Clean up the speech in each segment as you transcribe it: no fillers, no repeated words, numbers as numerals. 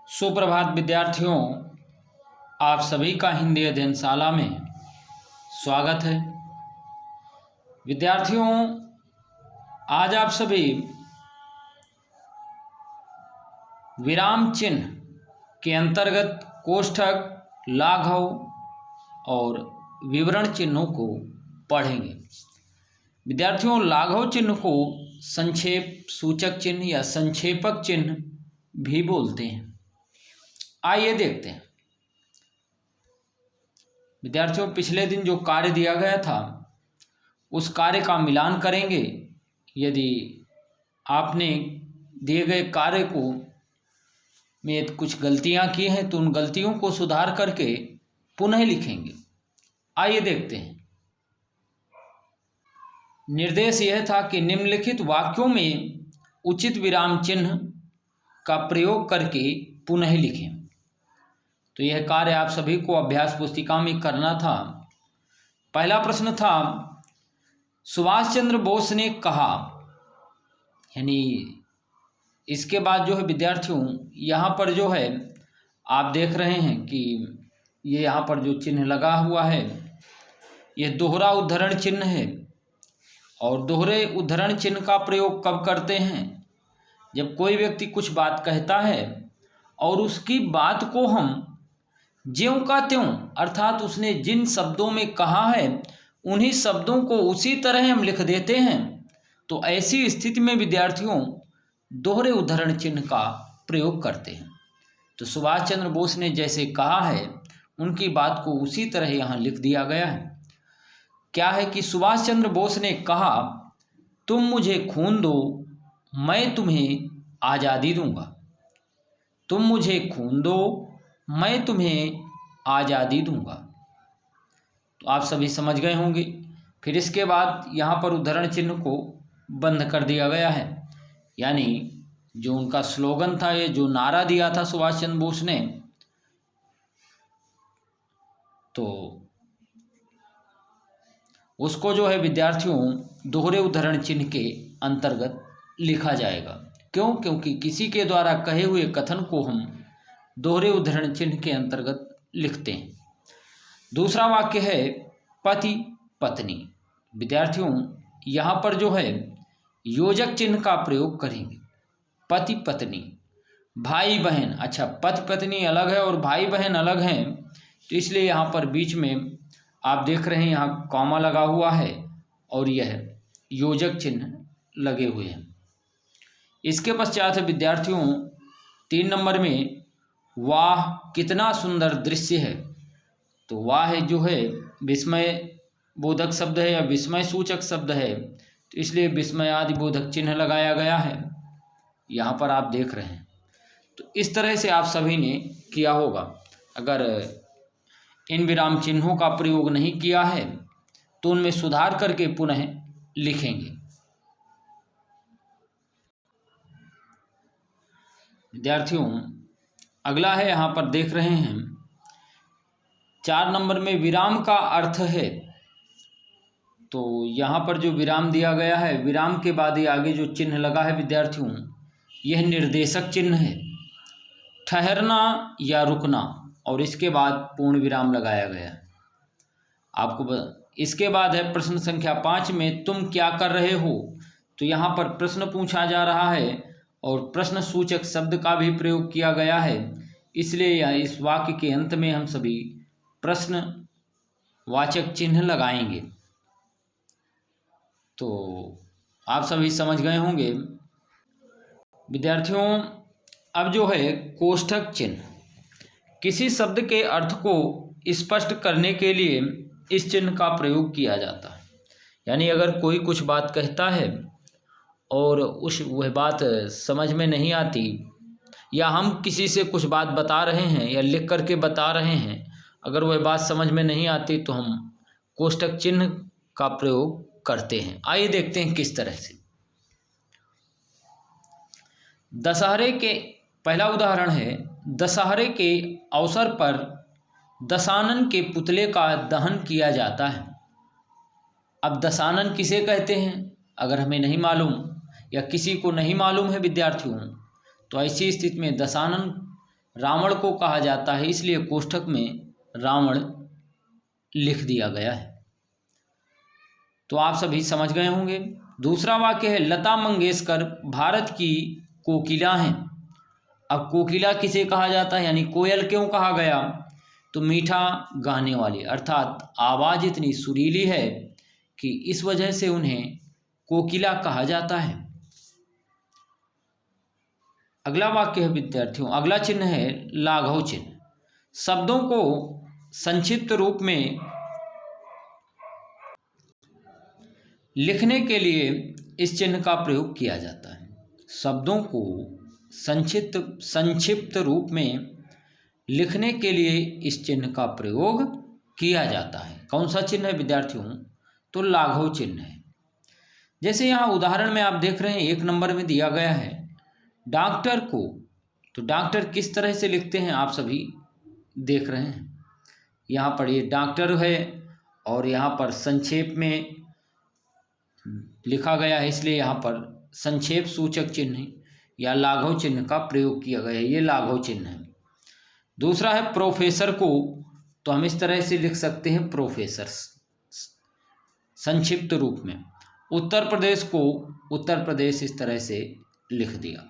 सुप्रभात विद्यार्थियों, आप सभी का हिंदी अध्ययनशाला में स्वागत है। विद्यार्थियों, आज आप सभी विराम चिन्ह के अंतर्गत कोष्ठक, लाघव और विवरण चिन्हों को पढ़ेंगे। विद्यार्थियों, लाघव चिन्ह को संक्षेप सूचक चिन्ह या संक्षेपक चिन्ह भी बोलते हैं। आइए देखते हैं। विद्यार्थियों, पिछले दिन जो कार्य दिया गया था उस कार्य का मिलान करेंगे। यदि आपने दिए गए कार्य को में कुछ गलतियां की हैं तो उन गलतियों को सुधार करके पुनः लिखेंगे। आइए देखते हैं। निर्देश यह था कि निम्नलिखित वाक्यों में उचित विराम चिन्ह का प्रयोग करके पुनः लिखें। तो यह कार्य आप सभी को अभ्यास पुस्तिका में करना था। पहला प्रश्न था, सुभाष चंद्र बोस ने कहा, यानी इसके बाद जो है विद्यार्थियों यहाँ पर जो है आप देख रहे हैं कि ये यहाँ पर जो चिन्ह लगा हुआ है ये दोहरा उद्धरण चिन्ह है। और दोहरे उद्धरण चिन्ह का प्रयोग कब करते हैं? जब कोई व्यक्ति कुछ बात कहता है और उसकी बात को हम ज्यों का त्यों अर्थात उसने जिन शब्दों में कहा है उन्हीं शब्दों को उसी तरह हम लिख देते हैं, तो ऐसी स्थिति में विद्यार्थियों दोहरे उद्धरण चिन्ह का प्रयोग करते हैं। तो सुभाष चंद्र बोस ने जैसे कहा है उनकी बात को उसी तरह यहाँ लिख दिया गया है। क्या है कि सुभाष चंद्र बोस ने कहा, तुम मुझे खून दो, मैं तुम्हें आज़ादी दूंगा। तुम मुझे खून दो, मैं तुम्हें आज़ादी दूंगा। तो आप सभी समझ गए होंगे। फिर इसके बाद यहाँ पर उद्धरण चिन्ह को बंद कर दिया गया है। यानी जो उनका स्लोगन था, ये जो नारा दिया था सुभाष चंद्र बोस ने, तो उसको जो है विद्यार्थियों दोहरे उद्धरण चिन्ह के अंतर्गत लिखा जाएगा। क्यों? क्योंकि किसी के द्वारा कहे हुए कथन को हम दोहरे उद्धरण चिन्ह के अंतर्गत लिखते हैं। दूसरा वाक्य है पति पत्नी। विद्यार्थियों यहाँ पर जो है योजक चिन्ह का प्रयोग करेंगे। पति पत्नी, भाई बहन। अच्छा, पति पत्नी अलग है और भाई बहन अलग हैं, तो इसलिए यहाँ पर बीच में आप देख रहे हैं यहाँ कॉमा लगा हुआ है और यह योजक चिन्ह लगे हुए हैं। इसके पश्चात विद्यार्थियों 3 नंबर में वाह कितना सुंदर दृश्य है। तो वाह जो है विस्मय बोधक शब्द है या विस्मय सूचक शब्द है, तो इसलिए विस्मय आदि बोधक चिन्ह लगाया गया है। यहाँ पर आप देख रहे हैं। तो इस तरह से आप सभी ने किया होगा। अगर इन विराम चिन्हों का प्रयोग नहीं किया है तो उनमें सुधार करके पुनः लिखेंगे। विद्यार्थियों अगला है, यहाँ पर देख रहे हैं 4 नंबर में विराम का अर्थ है। तो यहाँ पर जो विराम दिया गया है, विराम के बाद ही आगे जो चिन्ह लगा है विद्यार्थियों, यह निर्देशक चिन्ह है। ठहरना या रुकना, और इसके बाद पूर्ण विराम लगाया गया है। आपको इसके बाद है प्रश्न संख्या 5 में तुम क्या कर रहे हो। तो यहाँ पर प्रश्न पूछा जा रहा है और प्रश्न सूचक शब्द का भी प्रयोग किया गया है, इसलिए इस वाक्य के अंत में हम सभी प्रश्न वाचक चिन्ह लगाएंगे। तो आप सभी समझ गए होंगे। विद्यार्थियों अब जो है कोष्ठक चिन्ह, किसी शब्द के अर्थ को स्पष्ट करने के लिए इस चिन्ह का प्रयोग किया जाता है। यानी अगर कोई कुछ बात कहता है और वह बात समझ में नहीं आती, या हम किसी से कुछ बात बता रहे हैं या लिख करके बता रहे हैं, अगर वह बात समझ में नहीं आती तो हम कोष्ठक चिन्ह का प्रयोग करते हैं। आइए देखते हैं किस तरह से। दशहरे के पहला उदाहरण है, दशहरे के अवसर पर दशानन के पुतले का दहन किया जाता है। अब दशानन किसे कहते हैं अगर हमें नहीं मालूम या किसी को नहीं मालूम है विद्यार्थियों, तो ऐसी स्थिति में दशानन रावण को कहा जाता है, इसलिए कोष्ठक में रावण लिख दिया गया है। तो आप सभी समझ गए होंगे। दूसरा वाक्य है लता मंगेशकर भारत की कोकिला हैं। अब कोकिला किसे कहा जाता है, यानी कोयल क्यों कहा गया, तो मीठा गाने वाली, अर्थात आवाज़ इतनी सुरीली है कि इस वजह से उन्हें कोकिला कहा जाता है। अगला वाक्य है विद्यार्थियों, अगला चिन्ह है लाघव चिन्ह। शब्दों को संक्षिप्त रूप में लिखने के लिए इस चिन्ह का प्रयोग किया जाता है। शब्दों को संक्षिप्त रूप में लिखने के लिए इस चिन्ह का प्रयोग किया जाता है। कौन सा चिन्ह है विद्यार्थियों, तो लाघव चिन्ह है। जैसे यहाँ उदाहरण में आप देख रहे हैं 1 नंबर में दिया गया है डॉक्टर को, तो डॉक्टर किस तरह से लिखते हैं आप सभी देख रहे हैं। यहाँ पर ये डॉक्टर है और यहाँ पर संक्षेप में लिखा गया है, इसलिए यहाँ पर संक्षेप सूचक चिन्ह या लाघव चिन्ह का प्रयोग किया गया है, ये लाघव चिन्ह है। दूसरा है प्रोफेसर को, तो हम इस तरह से लिख सकते हैं प्रोफेसर संक्षिप्त रूप में। उत्तर प्रदेश को उत्तर प्रदेश इस तरह से लिख दिया।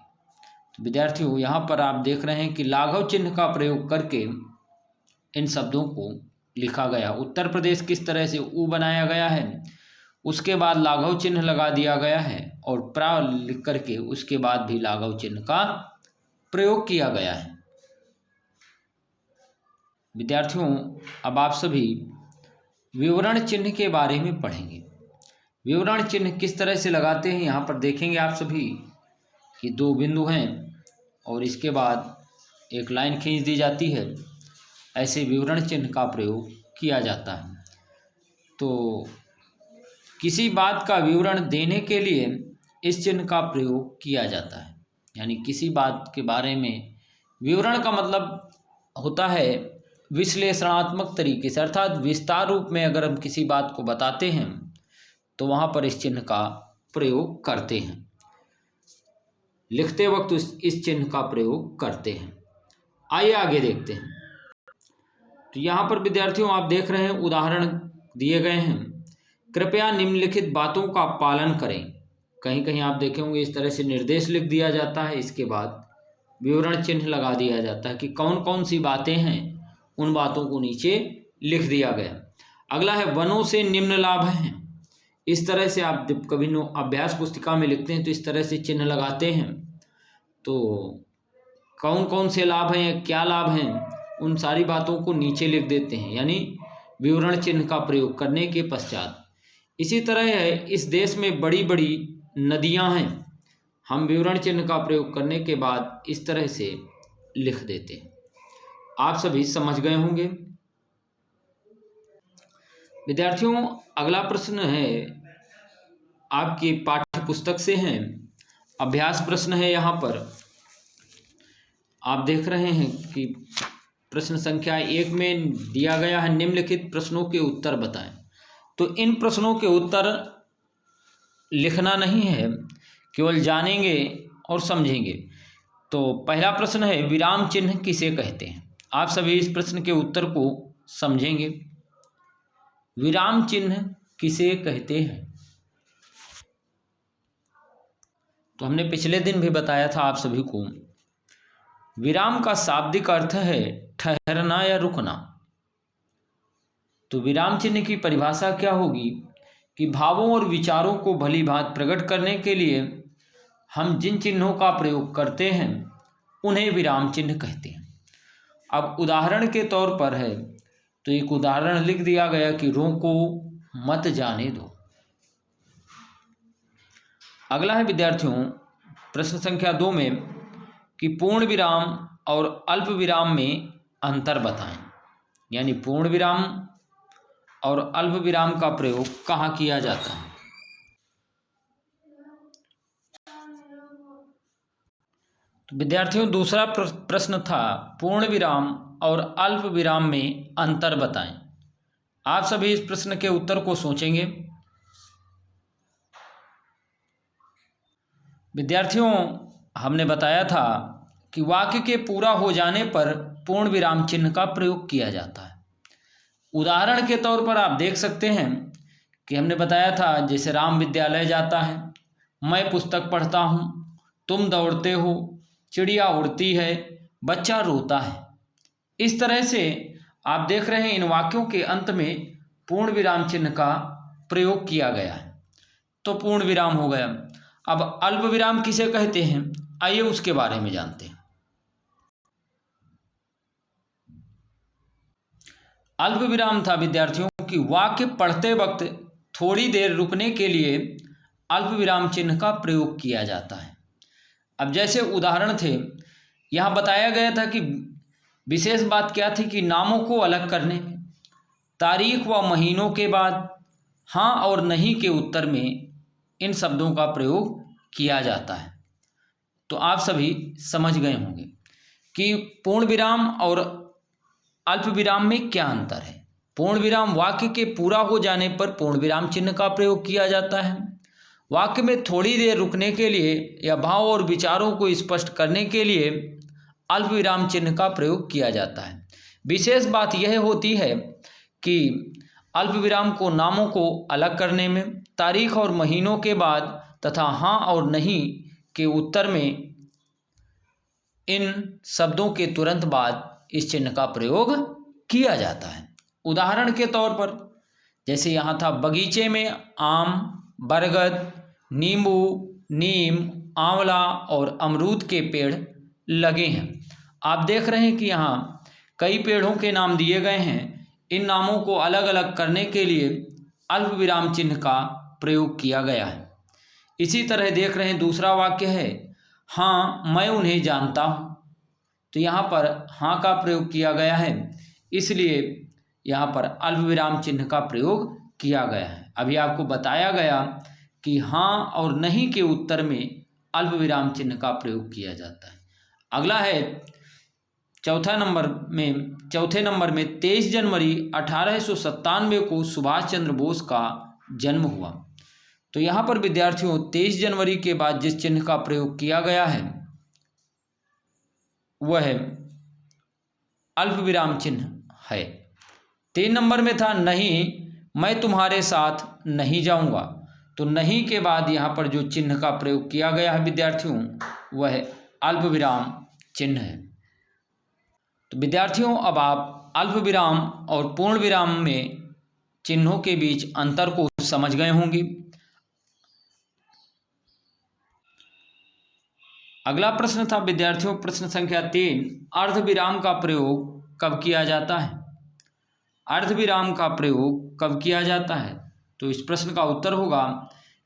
तो विद्यार्थियों यहाँ पर आप देख रहे हैं कि लाघव चिन्ह का प्रयोग करके इन शब्दों को लिखा गया। उत्तर प्रदेश किस तरह से ऊ बनाया गया है, उसके बाद लाघव चिन्ह लगा दिया गया है और प्रा लिख करके उसके बाद भी लाघव चिन्ह का प्रयोग किया गया है। विद्यार्थियों अब आप सभी विवरण चिन्ह के बारे में पढ़ेंगे। विवरण चिन्ह किस तरह से लगाते हैं यहाँ पर देखेंगे आप सभी कि 2 बिंदु हैं और इसके बाद एक लाइन खींच दी जाती है, ऐसे विवरण चिन्ह का प्रयोग किया जाता है। तो किसी बात का विवरण देने के लिए इस चिन्ह का प्रयोग किया जाता है, यानी किसी बात के बारे में विवरण का मतलब होता है विश्लेषणात्मक तरीके से, अर्थात विस्तार रूप में अगर हम किसी बात को बताते हैं तो वहाँ पर इस चिन्ह का प्रयोग करते हैं, लिखते वक्त इस चिन्ह का प्रयोग करते हैं। आइए आगे देखते हैं। तो यहाँ पर विद्यार्थियों आप देख रहे हैं उदाहरण दिए गए हैं, कृपया निम्नलिखित बातों का पालन करें। कहीं कहीं आप देखे होंगे इस तरह से निर्देश लिख दिया जाता है, इसके बाद विवरण चिन्ह लगा दिया जाता है कि कौन कौन सी बातें हैं, उन बातों को नीचे लिख दिया गया। अगला है वनों से निम्न लाभ हैं। इस तरह से आप जब कभी अभ्यास पुस्तिका में लिखते हैं तो इस तरह से चिन्ह लगाते हैं, तो कौन कौन से लाभ हैं, क्या लाभ हैं, उन सारी बातों को नीचे लिख देते हैं, यानी विवरण चिन्ह का प्रयोग करने के पश्चात। इसी तरह है इस देश में बड़ी बड़ी नदियां हैं, हम विवरण चिन्ह का प्रयोग करने के बाद इस तरह से लिख देते हैं। आप सभी समझ गए होंगे। विद्यार्थियों अगला प्रश्न है आपकी पाठ्य पुस्तक से हैं, अभ्यास प्रश्न है। यहाँ पर आप देख रहे हैं कि प्रश्न संख्या 1 में दिया गया है निम्नलिखित प्रश्नों के उत्तर बताएं। तो इन प्रश्नों के उत्तर लिखना नहीं है, केवल जानेंगे और समझेंगे। तो पहला प्रश्न है विराम चिन्ह किसे कहते हैं। आप सभी इस प्रश्न के उत्तर को समझेंगे। विराम चिन्ह किसे कहते हैं, तो हमने पिछले दिन भी बताया था आप सभी को, विराम का शाब्दिक अर्थ है ठहरना या रुकना। तो विराम चिन्ह की परिभाषा क्या होगी कि भावों और विचारों को भली भांति प्रकट करने के लिए हम जिन चिन्हों का प्रयोग करते हैं उन्हें विराम चिन्ह कहते हैं। अब उदाहरण के तौर पर है तो एक उदाहरण लिख दिया गया कि रोको मत जाने दो। अगला है विद्यार्थियों प्रश्न संख्या 2 में कि पूर्ण विराम और अल्प विराम में अंतर बताएं, यानी पूर्ण विराम और अल्प विराम का प्रयोग कहाँ किया जाता है। तो विद्यार्थियों दूसरा प्रश्न था पूर्ण विराम और अल्प विराम में अंतर बताएं। आप सभी इस प्रश्न के उत्तर को सोचेंगे। विद्यार्थियों हमने बताया था कि वाक्य के पूरा हो जाने पर पूर्ण विराम चिन्ह का प्रयोग किया जाता है। उदाहरण के तौर पर आप देख सकते हैं कि हमने बताया था, जैसे राम विद्यालय जाता है, मैं पुस्तक पढ़ता हूँ, तुम दौड़ते हो, चिड़िया उड़ती है, बच्चा रोता है। इस तरह से आप देख रहे हैं इन वाक्यों के अंत में पूर्ण विराम चिन्ह का प्रयोग किया गया है, तो पूर्ण विराम हो गया। अब अल्प विराम किसे कहते हैं, आइए उसके बारे में जानते हैं। अल्प विराम था विद्यार्थियों कि वाक्य पढ़ते वक्त थोड़ी देर रुकने के लिए अल्प विराम चिन्ह का प्रयोग किया जाता है। अब जैसे उदाहरण थे, यहाँ बताया गया था कि विशेष बात क्या थी कि नामों को अलग करने में तारीख व महीनों के बाद हाँ और नहीं के उत्तर में इन शब्दों का प्रयोग किया जाता है। तो आप सभी समझ गए होंगे कि पूर्ण विराम और अल्प विराम में क्या अंतर है। पूर्ण विराम वाक्य के पूरा हो जाने पर पूर्ण विराम चिन्ह का प्रयोग किया जाता है। वाक्य में थोड़ी देर रुकने के लिए या भाव और विचारों को स्पष्ट करने के लिए अल्प विराम चिन्ह का प्रयोग किया जाता है। विशेष बात यह होती है कि अल्प विराम को नामों को अलग करने में, तारीख और महीनों के बाद तथा हाँ और नहीं के उत्तर में इन शब्दों के तुरंत बाद इस चिन्ह का प्रयोग किया जाता है। उदाहरण के तौर पर जैसे यहाँ था, बगीचे में आम, बरगद, नींबू, नीम, आंवला और अमरूद के पेड़ लगे हैं। आप देख रहे हैं कि यहाँ कई पेड़ों के नाम दिए गए हैं। इन नामों को अलग अलग करने के लिए अल्प विराम चिन्ह का प्रयोग किया गया है। इसी तरह देख रहे हैं दूसरा वाक्य है, हाँ मैं उन्हें जानता हूँ। तो यहाँ पर हाँ का प्रयोग किया गया है, इसलिए यहाँ पर अल्प विराम चिन्ह का प्रयोग किया गया है। अभी आपको बताया गया कि हाँ और नहीं के उत्तर में अल्प विराम चिन्ह का प्रयोग किया जाता है। अगला है चौथे नंबर में 23 जनवरी 1897 को सुभाष चंद्र बोस का जन्म हुआ। तो यहाँ पर विद्यार्थियों 23 जनवरी के बाद जिस चिन्ह का प्रयोग किया गया है वह अल्प विराम चिन्ह है। 3 नंबर में था, नहीं मैं तुम्हारे साथ नहीं जाऊंगा। तो नहीं के बाद यहाँ पर जो चिन्ह का प्रयोग किया गया है विद्यार्थियों वह अल्प विराम चिन्ह है। तो विद्यार्थियों अब आप अल्प विराम और पूर्ण विराम में चिन्हों के बीच अंतर को समझ गए होंगे। अगला प्रश्न था विद्यार्थियों, प्रश्न संख्या 3, अर्ध विराम का प्रयोग कब किया जाता है। अर्ध विराम का प्रयोग कब किया जाता है? तो इस प्रश्न का उत्तर होगा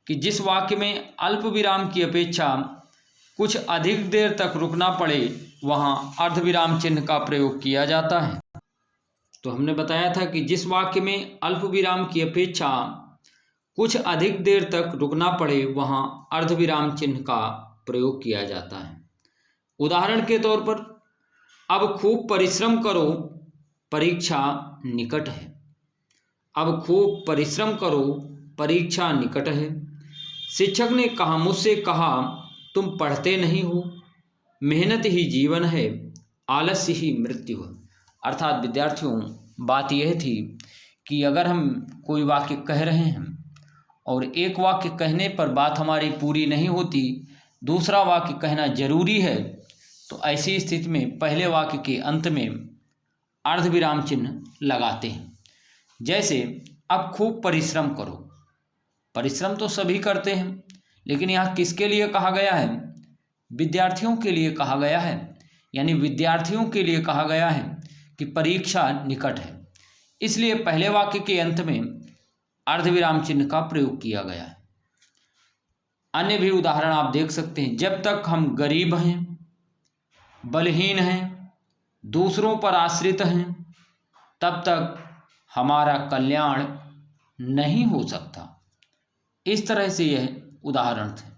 कि जिस वाक्य में अल्प विराम की अपेक्षा कुछ अधिक देर तक रुकना पड़े वहाँ अर्ध विराम चिन्ह का प्रयोग किया जाता है। तो हमने बताया था कि जिस वाक्य में अल्प विराम की अपेक्षा कुछ अधिक देर तक रुकना पड़े वहाँ अर्ध विराम चिन्ह का प्रयोग किया जाता है। उदाहरण के तौर पर, अब खूब परिश्रम करो, परीक्षा निकट है। अब खूब परिश्रम करो, परीक्षा निकट है। शिक्षक ने कहा, मुझसे कहा, तुम पढ़ते नहीं हो। मेहनत ही जीवन है, आलस्य ही मृत्यु है। अर्थात विद्यार्थियों बात यह थी कि अगर हम कोई वाक्य कह रहे हैं और एक वाक्य कहने पर बात हमारी पूरी नहीं होती, दूसरा वाक्य कहना जरूरी है, तो ऐसी स्थिति में पहले वाक्य के अंत में अर्ध विराम चिन्ह लगाते हैं। जैसे अब खूब परिश्रम करो, परिश्रम तो सभी करते हैं, लेकिन यहाँ किसके लिए कहा गया है? विद्यार्थियों के लिए कहा गया है। यानी विद्यार्थियों के लिए कहा गया है कि परीक्षा निकट है, इसलिए पहले वाक्य के अंत में अर्ध विराम चिन्ह का प्रयोग किया गया है। अन्य भी उदाहरण आप देख सकते हैं, जब तक हम गरीब हैं, बलहीन हैं, दूसरों पर आश्रित हैं, तब तक हमारा कल्याण नहीं हो सकता। इस तरह से यह उदाहरण थे।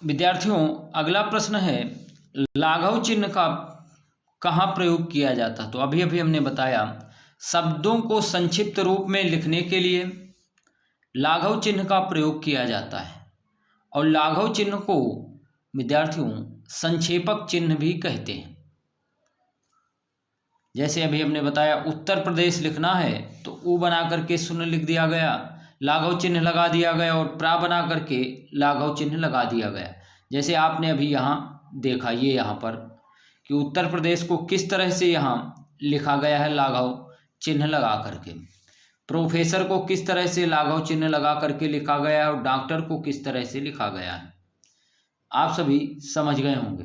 विद्यार्थियों अगला प्रश्न है, लाघव चिन्ह का कहाँ प्रयोग किया जाता? तो अभी हमने बताया, शब्दों को संक्षिप्त रूप में लिखने के लिए लाघव चिन्ह का प्रयोग किया जाता है। और लाघव चिन्ह को विद्यार्थियों संक्षेपक चिन्ह भी कहते हैं। जैसे अभी हमने बताया उत्तर प्रदेश लिखना है तो उ बना करके शून्य लिख दिया गया, लाघव चिन्ह लगा दिया गया और प्रा बना करके लाघव चिन्ह लगा दिया गया। जैसे आपने अभी यहाँ देखा, ये यहाँ पर कि उत्तर प्रदेश को किस तरह से यहाँ लिखा गया है लाघव चिन्ह लगा करके, प्रोफेसर को किस तरह से लाघव चिन्ह लगा करके लिखा गया है और डॉक्टर को किस तरह से लिखा गया है, आप सभी समझ गए होंगे।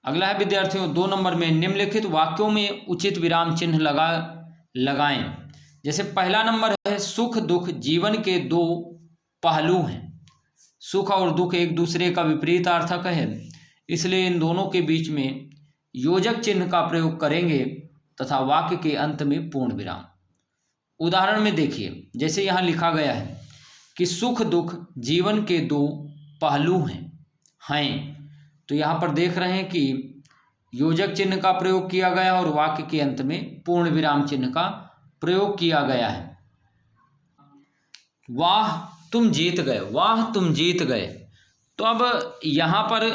अगला है विद्यार्थियों 2 नंबर में निम्नलिखित वाक्यों में उचित विराम चिन्ह लगाएं। जैसे पहला नंबर है सुख दुख जीवन के 2 पहलू हैं। सुख और दुख एक दूसरे का विपरीतार्थक है, इसलिए इन दोनों के बीच में योजक चिन्ह का प्रयोग करेंगे तथा वाक्य के अंत में पूर्ण विराम। उदाहरण में देखिए, जैसे यहाँ लिखा गया है कि सुख दुख जीवन के 2 पहलू हैं, तो यहाँ पर देख रहे हैं कि योजक चिन्ह का प्रयोग किया गया और वाक्य के अंत में पूर्ण विराम चिन्ह का प्रयोग किया गया है। वाह तुम जीत गए, वाह तुम जीत गए। तो अब यहाँ पर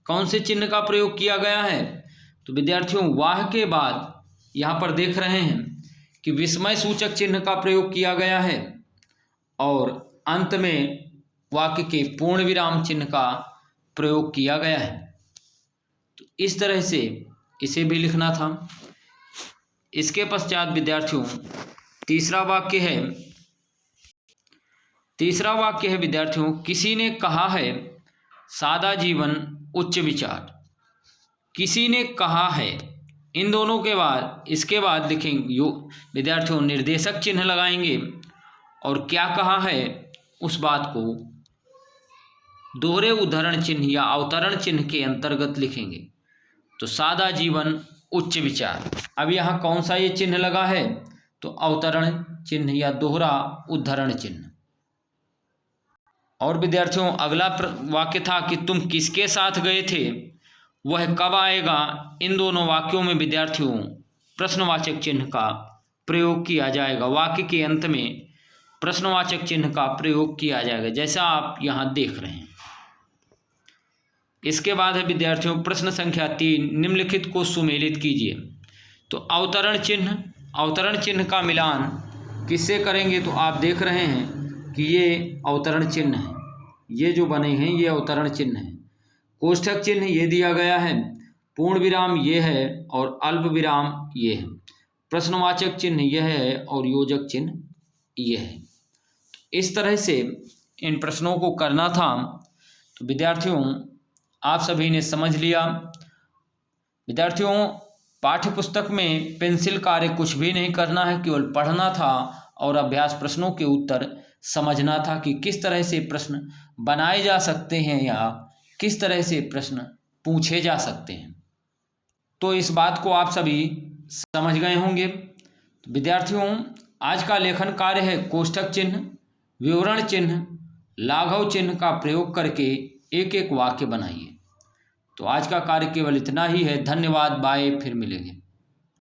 कौन से चिन्ह का प्रयोग किया गया है? तो विद्यार्थियों वाह के बाद यहाँ पर देख रहे हैं कि विस्मय सूचक चिन्ह का प्रयोग किया गया है और अंत में वाक्य के पूर्ण विराम चिन्ह का प्रयोग किया गया है। तो इस तरह से इसे भी लिखना था। इसके पश्चात विद्यार्थियों तीसरा वाक्य है विद्यार्थियों किसी ने कहा है सादा जीवन उच्च विचार। किसी ने कहा है, इन दोनों के बाद इसके बाद लिखेंगे विद्यार्थियों निर्देशक चिन्ह लगाएंगे और क्या कहा है उस बात को दोहरे उद्धरण चिन्ह या अवतरण चिन्ह के अंतर्गत लिखेंगे। तो सादा जीवन उच्च विचार। अब यहाँ कौन सा ये चिन्ह लगा है? तो अवतरण चिन्ह या दोहरा उद्धरण चिन्ह। और विद्यार्थियों अगला वाक्य था कि तुम किसके साथ गए थे, वह कब आएगा। इन दोनों वाक्यों में विद्यार्थियों प्रश्नवाचक चिन्ह का प्रयोग किया जाएगा। वाक्य के अंत में प्रश्नवाचक चिन्ह का प्रयोग किया जाएगा, जैसा आप यहाँ देख रहे हैं। इसके बाद है विद्यार्थियों प्रश्न संख्या 3, निम्नलिखित को सुमेलित कीजिए। तो अवतरण चिन्ह का मिलान किससे करेंगे? तो आप देख रहे हैं कि ये अवतरण चिन्ह है, ये जो बने हैं ये अवतरण चिन्ह है। कोष्ठक चिन्ह ये दिया गया है, पूर्ण विराम ये है और अल्प विराम ये है, प्रश्नवाचक चिन्ह यह है और योजक चिन्ह ये है। इस तरह से इन प्रश्नों को करना था। तो विद्यार्थियों आप सभी ने समझ लिया। विद्यार्थियों पाठ्य पुस्तक में पेंसिल कार्य कुछ भी नहीं करना है, केवल पढ़ना था और अभ्यास प्रश्नों के उत्तर समझना था कि किस तरह से प्रश्न बनाए जा सकते हैं या किस तरह से प्रश्न पूछे जा सकते हैं। तो इस बात को आप सभी समझ गए होंगे। तो विद्यार्थियों आज का लेखन कार्य है कोष्ठक चिन्ह, विवरण चिन्ह, लाघव चिन्ह का प्रयोग करके एक एक वाक्य बनाइए। तो आज का कार्य केवल इतना ही है। धन्यवाद, बाय, फिर मिलेंगे।